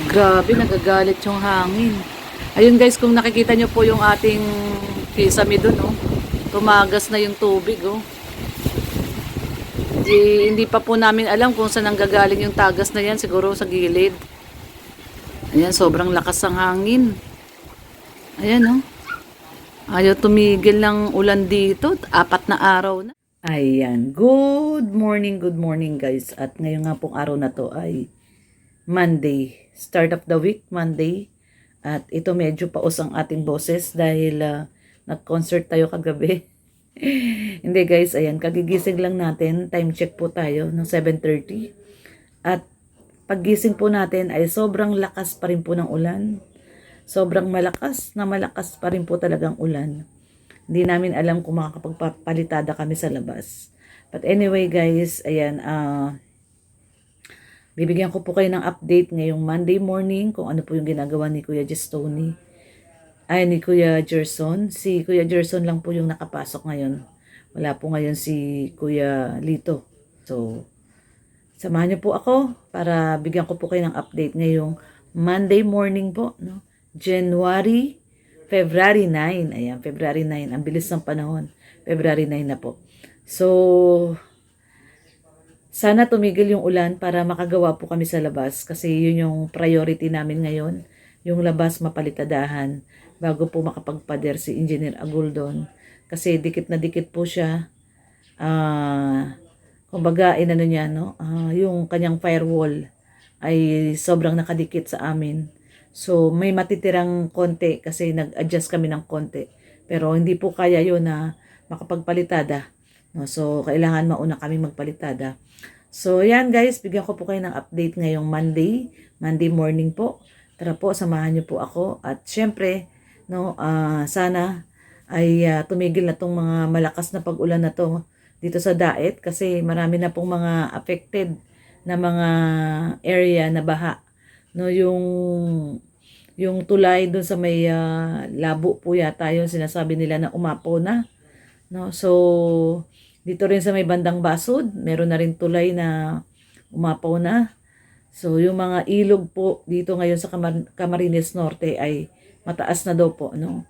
Grabe, nagagalit yung hangin. Ayun guys, kung nakikita nyo po yung ating kisame dun, oh. Tumagas na yung tubig, oh. Hindi pa po namin alam kung saan nanggagaling yung tagas na yan. Siguro sa gilid. Ayan, sobrang lakas ng hangin. Ayan, oh. Ayaw tumigil ng ulan dito. 4 na araw na. Ayan, good morning guys. At ngayon nga pong araw na to ay Monday. Start of the week, Monday. At ito medyo paus ang ating boses dahil nag-concert tayo kagabi. Hindi guys, ayan, kagigising lang natin. Time check po tayo ng 7:30. At paggising po natin ay sobrang lakas pa rin po ng ulan. Sobrang malakas pa rin po talagang ulan. Hindi namin alam kung makakapagpalitada kami sa labas. But anyway guys, ayan, bibigyan ko po kayo ng update ngayong Monday morning kung ano po yung ginagawa ni Kuya Gestoni. Ay, ni Kuya Gerson. Si Kuya Gerson lang po yung nakapasok ngayon. Wala po ngayon si Kuya Lito. So, samahan niyo po ako para bigyan ko po kayo ng update ngayong Monday morning po, no? February 9. Ayan, February 9. Ang bilis ng panahon. February 9 na po. So, sana tumigil yung ulan para makagawa po kami sa labas kasi yun yung priority namin ngayon. Yung labas mapalitadahan bago po makapagpader si Engineer Aguldon. Kasi dikit na dikit po siya. Kumbaga, inano niya, no? Yung kanyang firewall ay sobrang nakadikit sa amin. So, may matitirang konti kasi nag-adjust kami ng konti. Pero hindi po kaya yun na makapagpalitada. No? So, kailangan mauna kami magpalitada. So, yan guys, bigyan ko po kayo ng update ngayong Monday morning po. Tara po, samahan niyo po ako. At syempre, no, sana ay tumigil na tong mga malakas na pag-ulan na to dito sa Daet kasi marami na pong mga affected na mga area na baha. No, yung tulay doon sa may labo po yata yung sinasabi nila na umapaw na. No, so dito rin sa may bandang Basud, meron na rin tulay na umapaw na. So yung mga ilog po dito ngayon sa Camarines Norte ay mataas na daw po, no.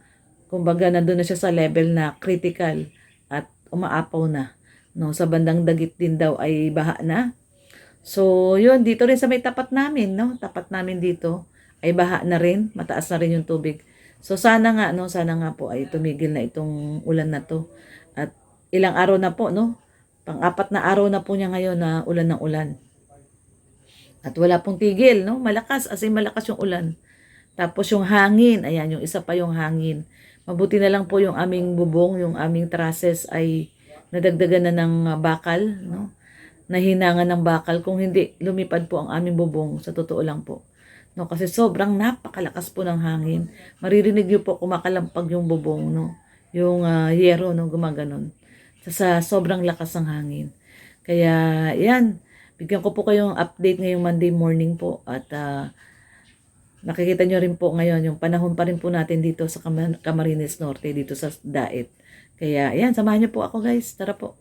Kumbaga nandoon na siya sa level na critical at umaapaw na. No, sa bandang Dagit din daw ay baha na. So, yun, dito rin sa may tapat namin, no? Tapat namin dito ay baha na rin, mataas na rin yung tubig. So, sana nga, no? Sana nga po ay tumigil na itong ulan na to. At ilang araw na po, no? Pang-4 na araw na po niya ngayon na ulan ng ulan. At wala pong tigil, no? Malakas, as in malakas yung ulan. Tapos yung hangin, ayan, yung isa pa yung hangin. Mabuti na lang po yung aming bubong, yung aming trusses ay nadagdagan na ng bakal, no? Nahinangan ng bakal. Kung hindi, lumipad po ang aming bubong. Sa totoo lang po. No, kasi sobrang napakalakas po ng hangin. Maririnig niyo po kumakalampag yung bubong, no? Yung yero, no? Gumaganon. Sa sobrang lakas ng hangin. Kaya, yan. Bigyan ko po kayong update ngayong Monday morning po. At nakikita nyo rin po ngayon yung panahon pa rin po natin dito sa Camarines Norte, dito sa Daet. Kaya, yan. Samahan nyo po ako guys. Tara po.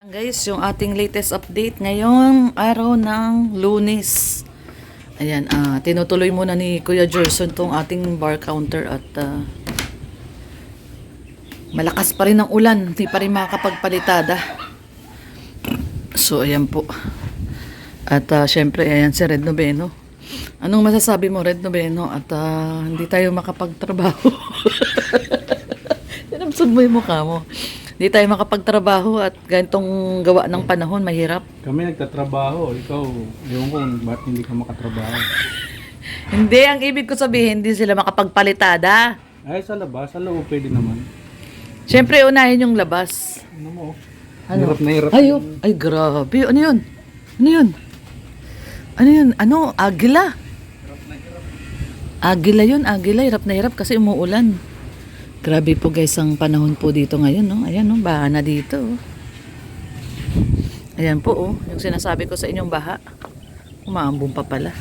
Guys, yung ating latest update ngayong araw ng Lunes. Ayan, tinutuloy muna ni Kuya Gerson tong ating bar counter at malakas pa rin ang ulan, hindi pa rin makakapagpalitada. So, ayan po. At syempre, ayan si Red Noveno. Anong masasabi mo, Red Noveno? At hindi tayo makapagtrabaho. Tinamsod mo yung mukha mo. Hindi tayo makapagtrabaho at ganitong gawa ng panahon, mahirap. Kami nagtatrabaho, ikaw, ewan ko ba't hindi ka makatrabaho. Hindi, ang ibig ko sabihin, hindi sila makapagpalitada. Ay, sa labas, sa loob pwede naman. Siyempre, unahin yung labas. Ano mo? Ano? Hirap na hirap. Ay, grabe. Ano yun? Ano yun? Ano yun? Ano? Agila. Agila yun, agila. Hirap na hirap kasi umuulan. Grabe po guys ang panahon po dito ngayon, no? Ayan, no? Baha na dito. Oh. Ayan po, oh. Yung sinasabi ko sa inyong baha. Umaambong pa pala.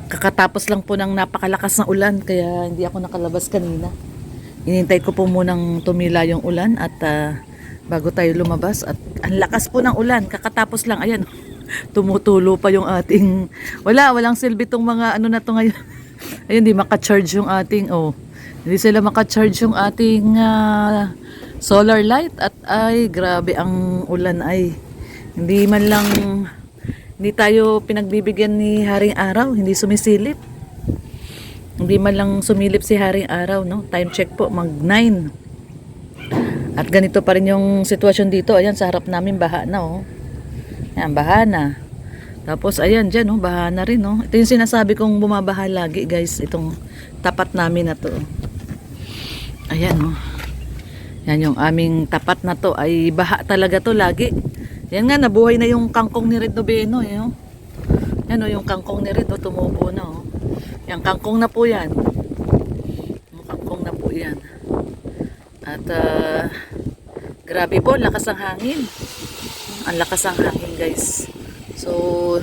Kakatapos lang po ng napakalakas na ulan kaya hindi ako nakalabas kanina. Inintay ko po munang tumila yung ulan at bago tayo lumabas at ang lakas po ng ulan. Kakatapos lang, ayan, tumutulo pa yung ating, walang silbi tong mga ano na to ngayon. Ayun, hindi maka-charge yung ating, hindi sila maka-charge yung ating solar light at ay, grabe ang ulan ay. Hindi man lang, hindi tayo pinagbibigyan ni Haring Araw, hindi sumisilip. Hindi man lang sumilip si Haring Araw, no? Time check po, mag-9. At ganito pa rin yung sitwasyon dito. Ayan, sa harap namin, baha na, oh. Ayan, baha na. Tapos, ayan, dyan, oh, baha na rin, oh. Ito yung sinasabi kong bumabaha lagi, guys. Itong tapat namin na to. Ayan, oh. Yan yung aming tapat na to. Ay, baha talaga to lagi. Yan nga, nabuhay na yung kangkong ni Red Noveno, eh, oh. Yan, oh, yung kangkong ni Red, oh, tumubo na, oh. Yan, kangkong na po yan. Yung kangkong na po yan. At, grabe po, lakas ang hangin. Ang lakas ang hangin, guys. So,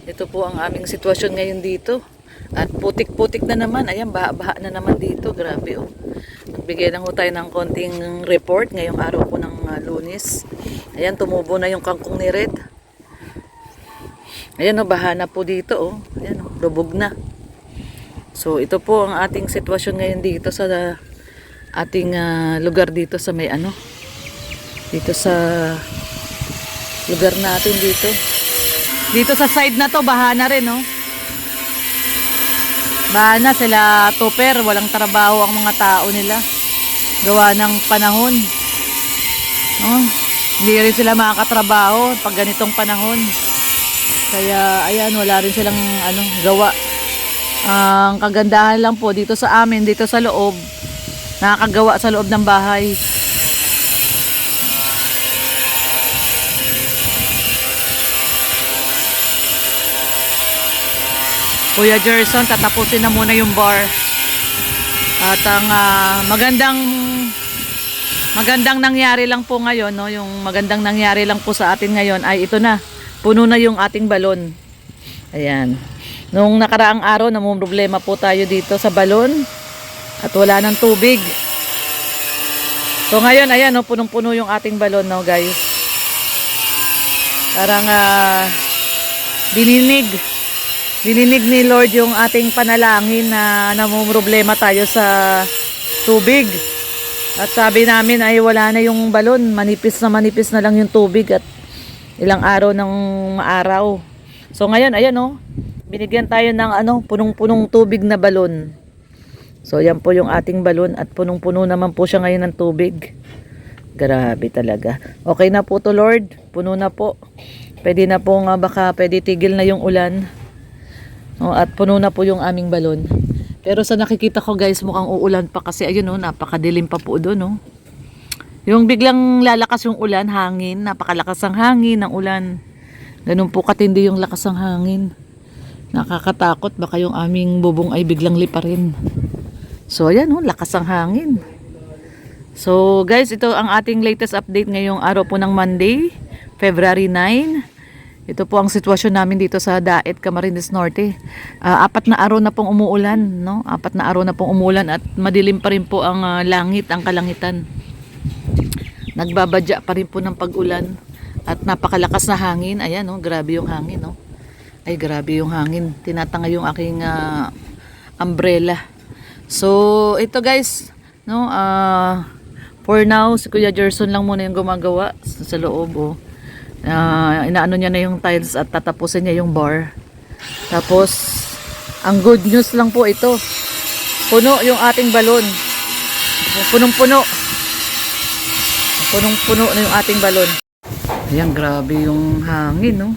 ito po ang aming sitwasyon ngayon dito. At putik-putik na naman. Ayan, baha-baha na naman dito. Grabe, oh. Nagbigay lang ho tayo ng konting report ngayong araw po ng Lunes. Ayan, tumubo na yung kangkong ni Red. Ayan, oh, baha na po dito, oh. Ayan, oh, lubog na. So, ito po ang ating sitwasyon ngayon dito sa ating lugar dito sa may ano. Dito sa lugar natin dito. Dito sa side na to, baha na rin, no? Baha na sila, topper, walang trabaho ang mga tao nila. Gawa ng panahon. No? Hindi rin sila makakatrabaho pag ganitong panahon. Kaya, ayan, wala rin silang gawa. Ang kagandahan lang po dito sa amin, dito sa loob, nakakagawa sa loob ng bahay. Kuya Gerson, tatapusin na muna yung bar. At ang magandang nangyari lang po ngayon, no? Yung magandang nangyari lang po sa atin ngayon ay ito na. Puno na yung ating balon. Ayan. Nung nakaraang araw, namumroblema po tayo dito sa balon at wala ng tubig. So ngayon, ayan, no, punong-puno yung ating balon, no, guys. Parang dininig ni Lord yung ating panalangin na namumroblema tayo sa tubig. At sabi namin ay wala na yung balon, manipis na lang yung tubig at ilang araw ng maaraw. So ngayon, ayan, no, binigyan tayo ng punong-punong tubig na balon. So yan po yung ating balon at punong-puno naman po siya ngayon ng tubig. Grabe talaga. Okay na po to, Lord. Puno na po. Pwede na po nga, baka pwede tigil na yung ulan. At puno na po yung aming balon. Pero sa nakikita ko, guys, mukhang uulan pa kasi ayun, oh, napakadilim pa po doon, oh. Yung biglang lalakas yung ulan, hangin, napakalakas ang hangin ng ulan. Ganun po katindi yung lakas ng hangin. Nakakatakot, baka yung aming bubong ay biglang liparin. So ayan, oh, lakas ang hangin. So guys, ito ang ating latest update ngayong araw po ng Monday, February 9. Ito po ang sitwasyon namin dito sa Daet, Camarines Norte. 4 na araw na pong umuulan, no? 4 na araw na pong umuulan at madilim pa rin po ang langit, ang kalangitan. Nagbabadya pa rin po ng pag-ulan at napakalakas na hangin. Ayan, no? Grabe yung hangin, no? Ay, grabe yung hangin. Tinatanga yung aking umbrella. So, ito guys, no? For now, si Kuya Gerson lang muna yung gumagawa sa loob, oh. Inaano niya na yung tiles at tatapusin niya yung bar. Tapos ang good news lang po ito, puno yung ating balon. Punong-puno na yung ating balon. Ayan, grabe yung hangin, no?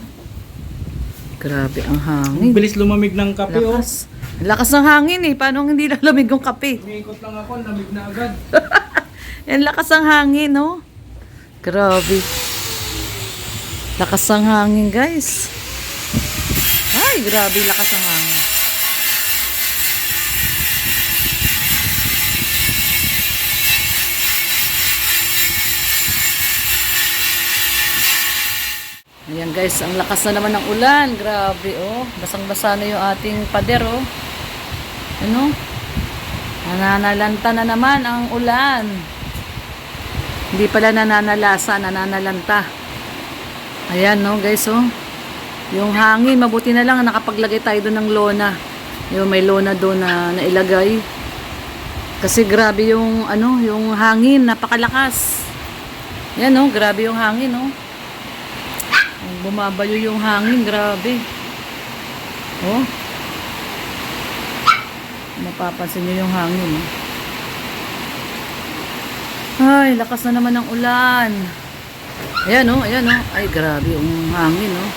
Grabe ang hangin. Bilis lumamig ng kape, Lakas. Lakas ng hangin, eh. Paano hindi lalamig yung kape? Umiikot lang ako, lamig na agad. Yan, lakas ang hangin, no? Grabe. Lakas ang hangin, guys. Ay, grabe lakas ang hangin. Ayan, guys, ang lakas na naman ng ulan. Grabe, oh. Basang-basa na yung ating pader, oh. Ano? Nananalanta na naman ang ulan. Hindi pala nananalasa, nananalanta. Ayan, no, guys, oh. Yung hangin, mabuti na lang nakapaglagay tayo doon ng lona. Yung may lona doon na nailagay. Kasi grabe yung, ano, yung hangin, napakalakas. Yan, oh, grabe yung hangin, oh. Bumabayo yung hangin, grabe. Oh. Mapapansin nyo yung hangin, oh. Ay, lakas na naman ng ulan. Ayan, oh, ayan, oh. Ay, grabe yung hangin, oh.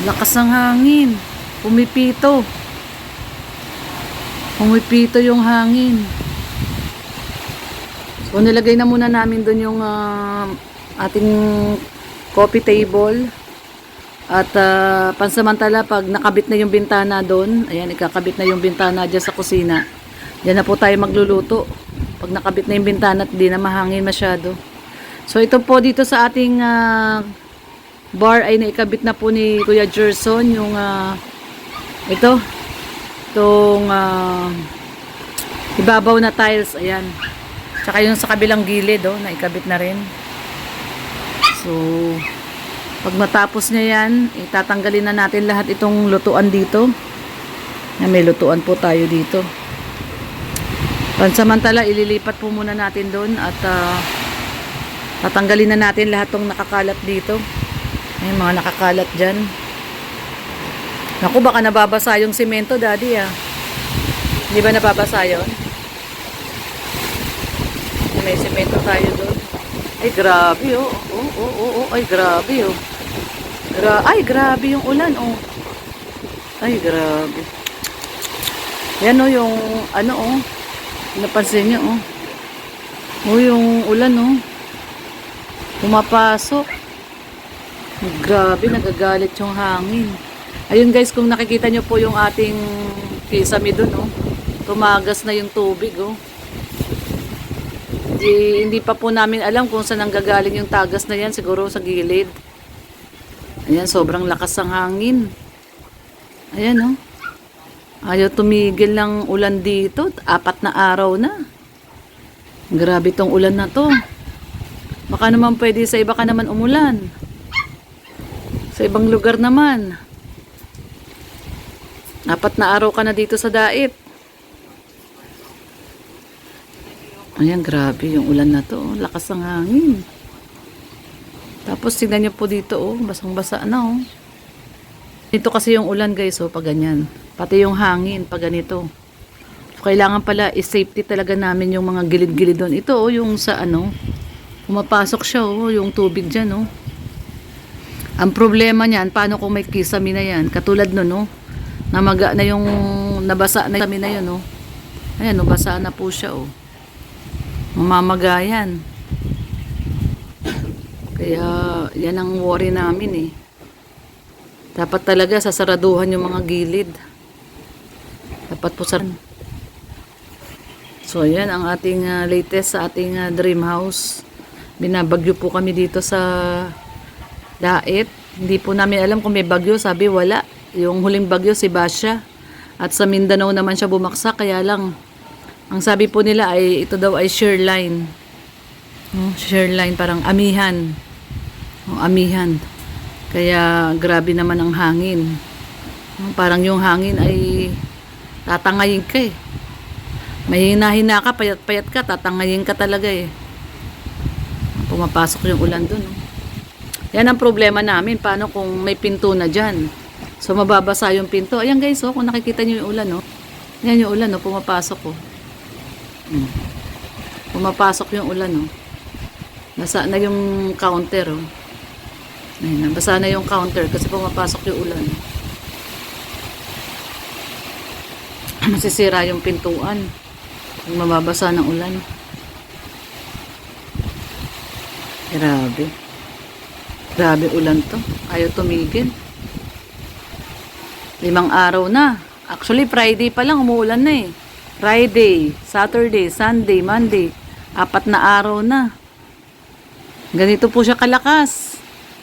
Lakas ng hangin. Pumipito. Pumipito yung hangin. So, nilagay na muna namin doon yung ating coffee table. At pansamantala, pag nakabit na yung bintana doon, ayan, ikakabit na yung bintana dyan sa kusina. Diyan na po tayo magluluto. Pag nakabit na yung bintana at di na mahangin masyado. So, ito po dito sa ating bar ay naikabit na po ni Kuya Gerson yung itong ibabaw na tiles. Ayan. Tsaka yung sa kabilang gilid, oh, naikabit na rin. So, pag matapos niya yan, itatanggalin na natin lahat itong lutuan dito. May lutuan po tayo dito. Pansamantala, ililipat po muna natin doon at tatanggalin na natin lahat itong nakakalat dito. May mga nakakalat dyan. Naku, baka nababasa yung simento, Daddy, ah. Di ba nababasa yun? May simento tayo doon. Ay, grabe, oh. Ay, grabe, oh. Ay, grabe yung ulan, oh. Ay, grabe. Yan, oh, yung, ano, oh. Napansin niyo, oh. Oh, yung ulan, oh. Pumapasok. Grabe, nagagalit yung hangin. Ayun, guys, kung nakikita nyo po yung ating kisame doon, oh. Tumagas na yung tubig, oh. Hindi pa po namin alam kung saan nanggagaling yung tagas na yan. Siguro sa gilid. Ayan, sobrang lakas ng hangin. Ayan, oh. Ayaw tumigil ng ulan dito. 4 na araw na. Grabe tong ulan na to. Baka naman pwede sa iba ka naman umulan. Sa ibang lugar naman. 4 na araw ka na dito sa Dait. Ayan, grabe yung ulan na to. Oh. Lakas ng hangin. Tapos, tignan nyo po dito, oh. Basang-basa na, oh. Ito kasi yung ulan, guys, oh, pag ganyan. Pati yung hangin, pag ganito. So, kailangan pala, i-safety talaga namin yung mga gilid-gilid doon. Ito, oh, yung sa, ano, pumapasok siya, oh, yung tubig dyan, oh. Ang problema niyan, paano kung may kisame na yan? Katulad nun, oh. Namaga na yung, nabasa na yung kisame na yun, oh. Ayan, oh, basa na po siya, oh. Mamamagayan. Kaya, yan ang worry namin, eh. Dapat talaga sasaraduhan yung mga gilid. Dapat po sa... So, yan ang ating latest sa ating dream house. Binabagyo po kami dito sa Dait. Hindi po namin alam kung may bagyo. Sabi, wala. Yung huling bagyo, si Basya. At sa Mindanao naman siya bumaksak. Kaya lang, ang sabi po nila ay ito daw ay shear line. Shear line, parang amihan. Amihan. Kaya grabe naman ang hangin. Parang yung hangin ay tatangayin ka, eh. Mahina-hina ka, payat-payat ka, tatangayin ka talaga, eh. Pumapasok yung ulan dun. Yan ang problema namin. Paano kung may pinto na dyan? So mababasa yung pinto. Ayan, guys, oh, kung nakikita nyo yung ulan, oh. Yan yung ulan, oh, pumapasok, oh. Pumapasok yung ulan, oh. Nasa na yung counter, oh. Ayun, nabasa na yung counter kasi pumapasok yung ulan. Masisira yung pintuan pag mababasa ng ulan. Grabe. Grabe ulan to. Ayaw tumigil. 5 araw na. Actually, Friday pa lang umuulan na, eh. Friday, Saturday, Sunday, Monday. 4 na araw na. Ganito po siya kalakas.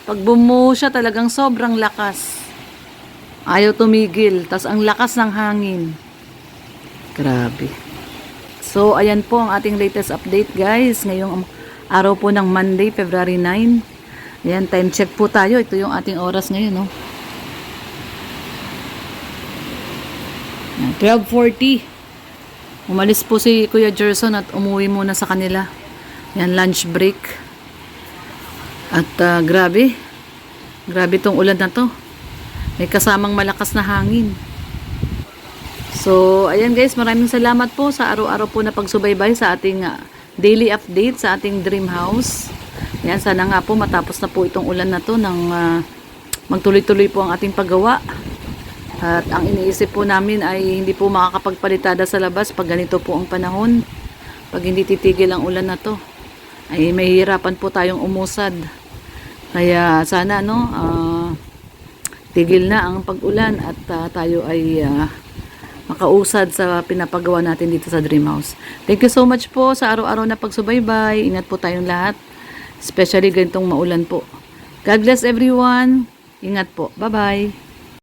Pag bumuho siya, talagang sobrang lakas. Ayaw tumigil. Tas ang lakas ng hangin. Grabe. So, ayan po ang ating latest update guys. Ngayong araw po ng Monday, February 9. Ayan, time check po tayo. Ito yung ating oras ngayon, no? 12:40. Umalis po si Kuya Gerson at umuwi muna sa kanila. Yan, lunch break. At grabe. Grabe tong ulan na to. May kasamang malakas na hangin. So, ayan guys, maraming salamat po sa araw-araw po na pagsubaybay sa ating daily update sa ating dream house. Yan, sana nga po matapos na po itong ulan na to nang magtuloy-tuloy po ang ating paggawa. At ang iniisip po namin ay hindi po makakapagpalitada sa labas pag ganito po ang panahon. Pag hindi titigil ang ulan na to, ay mahihirapan po tayong umusad. Kaya sana tigil na ang pag-ulan at tayo ay makausad sa pinapagawa natin dito sa Dream House. Thank you so much po sa araw-araw na pagsubaybay. Ingat po tayong lahat. Especially ganitong maulan po. God bless everyone. Ingat po. Bye-bye.